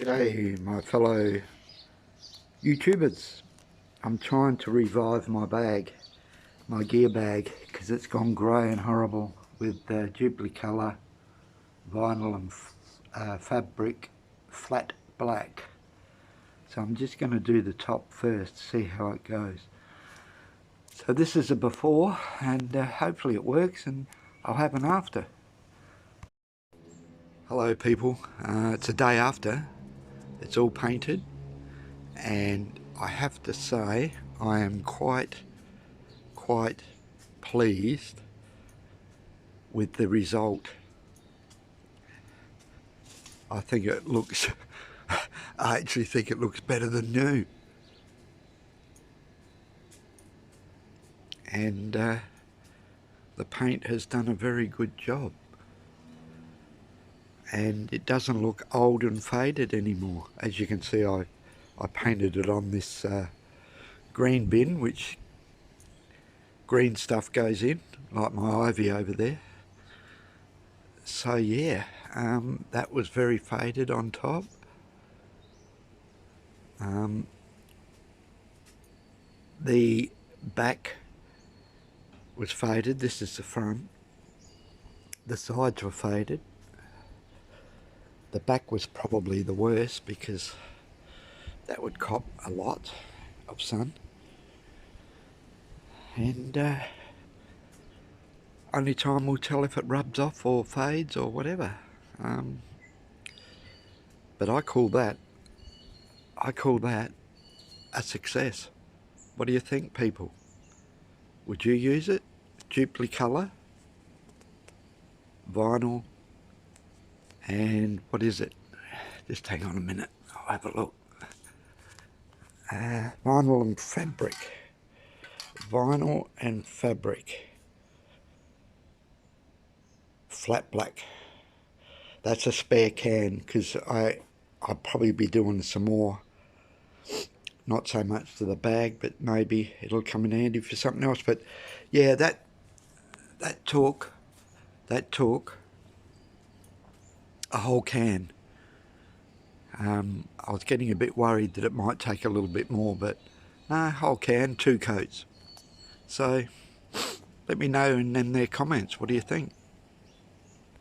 G'day my fellow YouTubers. I'm trying to revive my bag, my gear bag, because it's gone grey and horrible with Dupli colour, vinyl and fabric, flat black. So I'm just going to do the top first, see how it goes. So this is a before, and hopefully it works, and I'll have an after. Hello people, it's a day after. It's all painted, and I have to say I am quite pleased with the result. I think it looks I actually think it looks better than new, and the paint has done a very good job, and it doesn't look old and faded anymore. As you can see, I painted it on this green bin, which green stuff goes in, like my ivy over there. So yeah, that was very faded on top. The back was faded. This is the front. The sides were faded. The back was probably the worst because that would cop a lot of sun, and only time will tell if it rubs off or fades or whatever. But I call that a success. What do you think, people? Would you use it? Dupli colour, vinyl, and what is it? Just hang on a minute, I'll have a look. Vinyl and fabric. Vinyl and fabric. Flat black. That's a spare can, because I'll probably be doing some more. Not so much to the bag, but maybe it'll come in handy for something else. But yeah, that took a whole can. I was getting a bit worried that it might take a little bit more, but no, whole can, 2 coats. So let me know in their comments, what do you think?